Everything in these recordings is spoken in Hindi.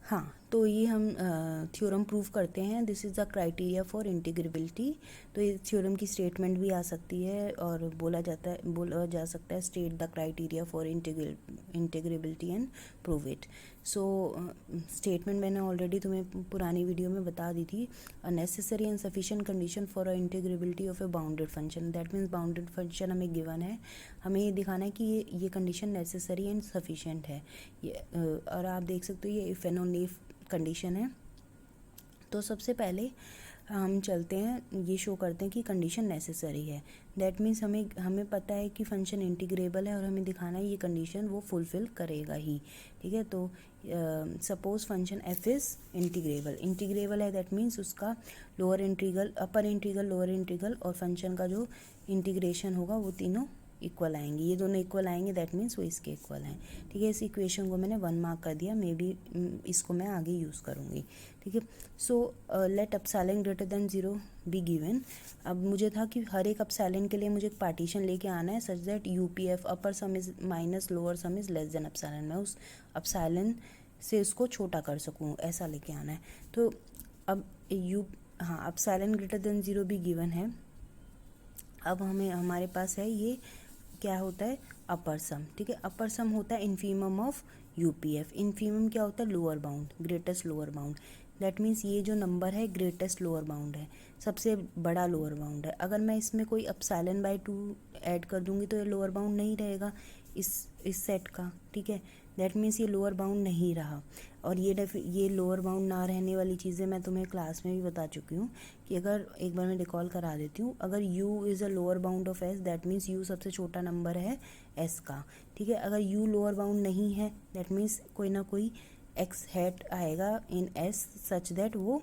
हाँ, तो ये हम थ्योरम प्रूव करते हैं। This is the criteria for integrability. तो ये थ्योरम की स्टेटमेंट भी आ सकती है और बोला जा सकता है state the criteria for integrability and prove it. So statement मैंने ऑलरेडी तुम्हें पुरानी वीडियो में बता दी थी। A necessary and sufficient condition for a integrability of a bounded function, that means bounded function हमें गिवन है, हमें ये दिखाना है कि ये कंडीशन नेसेसरी एंड सफिशिएंट है। और आप देख सकते हो ये if and only if condition है। तो सबसे पहले हम चलते हैं, ये शो करते हैं कि कंडीशन नेसेसरी है। दैट मीन्स हमें पता है कि फंक्शन इंटीग्रेबल है और हमें दिखाना है ये कंडीशन वो फुलफिल करेगा ही। ठीक है, तो suppose function F is integrable है, दैट मीन्स उसका lower integral, upper integral, lower integral और फंक्शन का जो इंटीग्रेशन होगा वो तीनों इक्वल आएंगे। ये दोनों इक्वल आएंगे, दैट मीन्स वो इसके इक्वल हैं। ठीक है, इस इक्वेशन को मैंने 1 मार्क कर दिया, मे बी इसको मैं आगे यूज़ करूँगी। ठीक है, so let epsilon greater than 0 be given. अब मुझे था कि हर एक एप्सिलॉन के लिए मुझे एक पार्टीशन लेके आना है such that UPF upper some is minus lower sum is less than epsilon, मैं उस एप्सिलॉन से उसको छोटा कर सकूँ, ऐसा लेके आना है। तो अब एप्सिलॉन ग्रेटर देन 0 भी गिवन है। अब हमारे पास है ये क्या होता है, अपर सम। ठीक है, अपर सम होता है इन्फीमम ऑफ यूपीएफ। इन्फीमम क्या होता है, lower bound, greatest lower bound. That means ये जो नंबर है ग्रेटेस्ट लोअर बाउंड है, सबसे बड़ा लोअर बाउंड है। अगर मैं इसमें कोई एप्सिलॉन बाय 2 ऐड कर दूंगी तो ये लोअर बाउंड नहीं रहेगा इस सेट का। ठीक है, दैट मीन्स ये लोअर बाउंड नहीं रहा। और ये लोअर बाउंड ना रहने वाली चीज़ें मैं तुम्हें क्लास में भी बता चुकी हूँ कि अगर एक बार मैं रिकॉल करा देती हूँ, अगर u is a lower bound of s, that means u सबसे छोटा नंबर है s का। ठीक है, अगर u लोअर बाउंड नहीं है, दैट मीन्स कोई ना कोई x हैट आएगा इन s सच दैट वो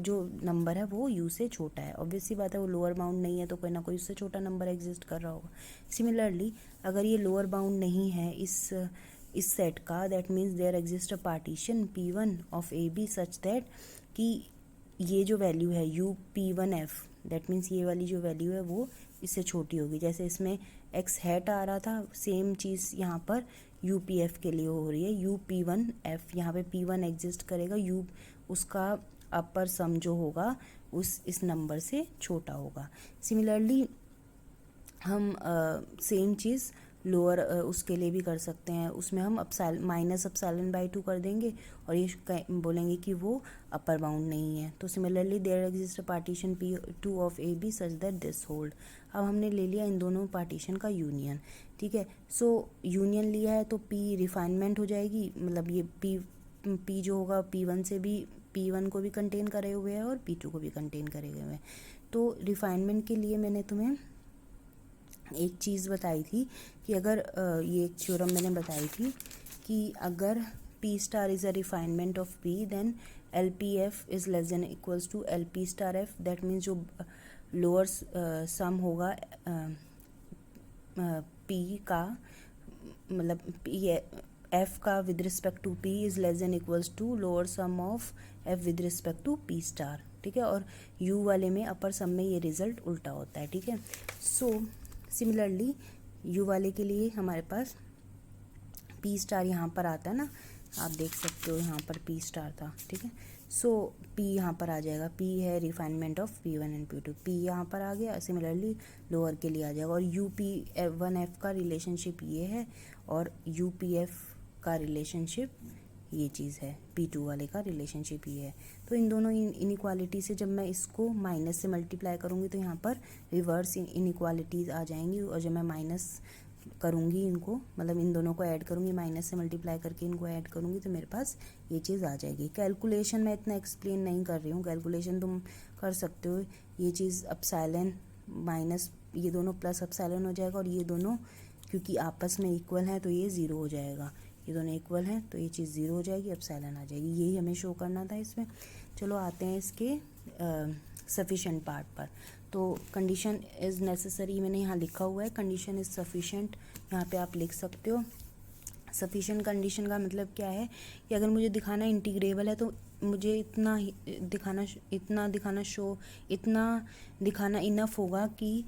जो नंबर है वो u से छोटा है। ऑब्वियस सी बात है, वो लोअर बाउंड नहीं है तो कोई ना कोई उससे छोटा नंबर एग्जिस्ट कर रहा होगा। सिमिलरली अगर ये लोअर बाउंड नहीं है इस सेट का, that means there exist a partition p1 of A B such that कि ये जो वैल्यू है UP1F, दैट मीन्स ये वाली जो वैल्यू है वो इससे छोटी होगी। जैसे इसमें x हैट आ रहा था, सेम चीज़ यहाँ पर UPF के लिए हो रही है, UP1F। यहाँ पे P1 एग्जिस्ट करेगा, उसका अपर सम जो होगा इस नंबर से छोटा होगा। सिमिलरली हम सेम चीज़ लोअर उसके लिए भी कर सकते हैं। उसमें हम माइनस एप्सिलॉन बाय 2 कर देंगे और ये बोलेंगे कि वो अपर बाउंड नहीं है। तो similarly there exist a partition P2 of A B such that this hold. अब हमने ले लिया इन दोनों पार्टीशन का यूनियन। ठीक है, सो यूनियन लिया है तो P रिफाइनमेंट हो जाएगी, मतलब ये P जो होगा P1 से भी, P1 को भी कंटेन करे हुए है और P2 को भी कंटेन करे हुए हैं। तो रिफाइनमेंट के लिए मैंने तुम्हें एक चीज़ बताई थी कि अगर ये एक थ्योरम मैंने बताई थी कि अगर P star is a refinement of P then LPF is less than equals to LP star F। That means जो लोअर सम होगा P का, मतलब F का with respect to P is less than equals to lower sum of F with respect to P star. ठीक है, और U वाले में अपर सम में ये रिजल्ट उल्टा होता है। ठीक है, सो सिमिलरली U वाले के लिए हमारे पास P स्टार यहाँ पर आता है ना, आप देख सकते हो यहाँ पर P स्टार था। ठीक है, सो P यहाँ पर आ जाएगा, P है refinement of P1 and P2, P यहाँ पर आ गया। सिमिलरली लोअर के लिए आ जाएगा और UP1F का रिलेशनशिप ये है और UPF का रिलेशनशिप ये चीज़ है, P2 वाले का रिलेशनशिप ये है। तो इन दोनों इनइक्वालिटी से जब मैं इसको माइनस से मल्टीप्लाई करूँगी तो यहाँ पर रिवर्स इनइक्वालिटीज़ आ जाएंगी, और जब मैं माइनस करूँगी इनको, मतलब इन दोनों को ऐड करूँगी, माइनस से मल्टीप्लाई करके इनको ऐड करूँगी तो मेरे पास ये चीज़ आ जाएगी। कैलकुलेशन मैं इतना एक्सप्लेन नहीं कर रही हूँ, कैलकुलेशन तुम कर सकते हो। ये चीज़ एप्सिलॉन माइनस ये दोनों प्लस एप्सिलॉन हो जाएगा, और ये दोनों क्योंकि आपस में इक्वल हैं तो ये ज़ीरो हो जाएगा। ये दोनों इक्वल हैं तो ये चीज़ ज़ीरो हो जाएगी, एप्सिलॉन आ जाएगी। यही हमें शो करना था इसमें। चलो आते हैं इसके सफिशेंट पार्ट पर। तो कंडीशन इज़ नेसेसरी मैंने यहाँ लिखा हुआ है, कंडीशन इज़ सफिशेंट यहाँ पे आप लिख सकते हो। सफिशेंट कंडीशन का मतलब क्या है कि अगर मुझे दिखाना इंटीग्रेबल है तो मुझे इतना दिखाना इनफ होगा कि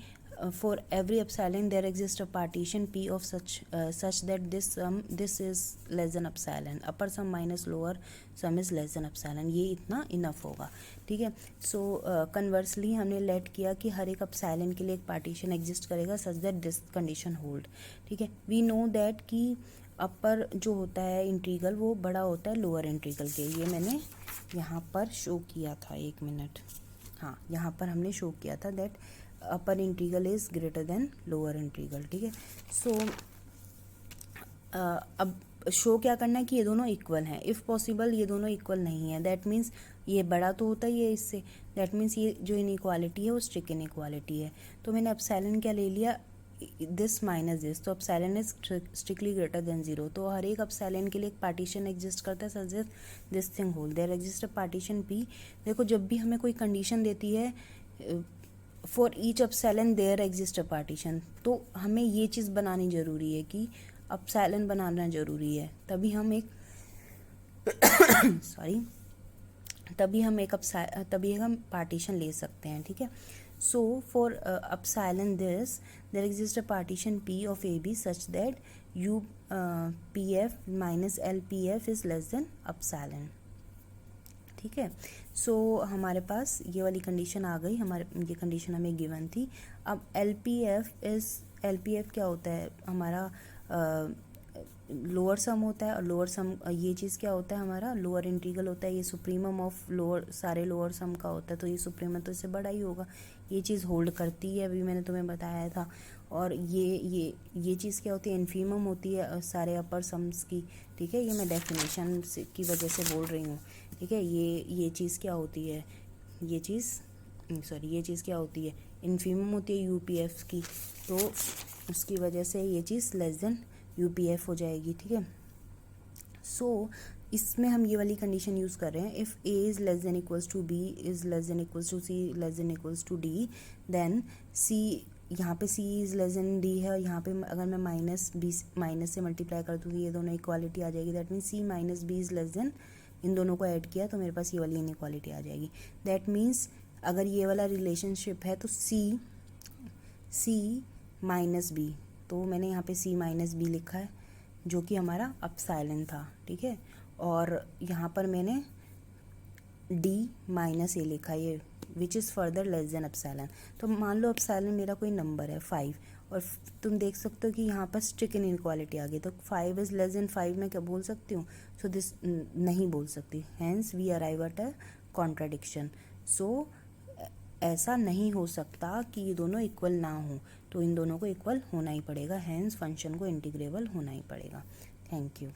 for every epsilon there exists a partition P of such that this is less than epsilon, upper sum minus lower sum is less than epsilon, ये इतना इनफ होगा, ठीक है। सो कन्वर्सली हमने लेट किया कि हर एक epsilon के लिए एक पार्टीशन एग्जिस्ट करेगा सच दैट दिस कंडीशन होल्ड, ठीक है। वी नो दैट कि अपर जो होता है इंटीग्रल वो बड़ा होता है लोअर इंटीग्रल के, ये मैंने यहाँ पर शो किया था, एक मिनट, हाँ यहाँ पर हमने शो किया था that upper integral is greater than lower integral, ठीक है। सो अब शो क्या करना है कि ये दोनों इक्वल हैं, इफ़ पॉसिबल ये दोनों इक्वल नहीं है, दैट मीन्स ये बड़ा तो होता ही है इससे, दैट मीन्स ये जो इनइक्वालिटी है वो स्ट्रिक्ट इनइक्वालिटी है। तो मैंने एप्सिलॉन क्या ले लिया, दिस माइनस दिस, तो epsilon is strictly greater than zero, तो हर एक एप्सिलॉन के लिए एक पार्टीशन एग्जिस्ट करता है such that this thing hold, there exist a partition P. देखो जब भी हमें कोई कंडीशन देती है for each epsilon there exist a partition, तो हमें ये चीज़ बनानी ज़रूरी है कि एप्सिलॉन बनाना ज़रूरी है, तभी हम एक सॉरी तभी हम पार्टीशन ले सकते हैं, ठीक है। So for epsilon this there exist a partition P of A B such that U P F minus L P F is less than epsilon, ठीक है। सो हमारे पास ये वाली कंडीशन आ गई, हमारे ये कंडीशन हमें गिवन थी। अब एल पी एफ क्या होता है, हमारा लोअर सम होता है, और लोअर सम ये चीज़ क्या होता है, हमारा लोअर इंटीग्रल होता है, ये सुप्रीमम ऑफ लोअर सारे लोअर सम का होता है, तो ये सुप्रीमम तो इससे बड़ा ही होगा, ये चीज़ होल्ड करती है, अभी मैंने तुम्हें बताया था। और ये चीज़ क्या होती है, इन्फीमम होती है सारे अपर सम्स की, ठीक है। ये मैं डेफिनेशन की वजह से बोल रही हूँ, ठीक है। ये चीज़ क्या होती है, ये चीज़ क्या होती है, इन्फीमम होती है यूपीएफ की, तो उसकी वजह से ये चीज़ लेस देन यूपीएफ हो जाएगी, ठीक है। सो इसमें हम ये वाली कंडीशन यूज़ कर रहे हैं, if a is less than equals to b is less than equals to c less than equals to d, then c, यहाँ पे c is less than d है, और यहाँ पे अगर मैं माइनस से मल्टीप्लाई कर दूँ तो ये दोनों इक्वालिटी आ जाएगी, that means c minus b is less than, इन दोनों को ऐड किया तो मेरे पास ये वाली इनइक्वालिटी आ जाएगी। दैट मीन्स अगर ये वाला रिलेशनशिप है तो सी माइनस बी, तो मैंने यहाँ पे सी माइनस बी लिखा है जो कि हमारा एप्सिलॉन था, ठीक है। और यहाँ पर मैंने डी माइनस ए लिखा है, ये which is further less than epsilon. तो मान लो एप्सिलॉन मेरा कोई नंबर है 5, और तुम देख सकते हो कि यहाँ पर स्ट्रिक्ट इनइक्वालिटी आ गई, तो 5 इज़ लेस देन 5 मैं क्या बोल सकती हूँ, सो दिस नहीं बोल सकती, hence we arrive at a contradiction. So ऐसा नहीं हो सकता कि ये दोनों इक्वल ना हो, तो इन दोनों को इक्वल होना ही पड़ेगा, हैंस फंक्शन को इंटीग्रेबल होना ही पड़ेगा। Thank you.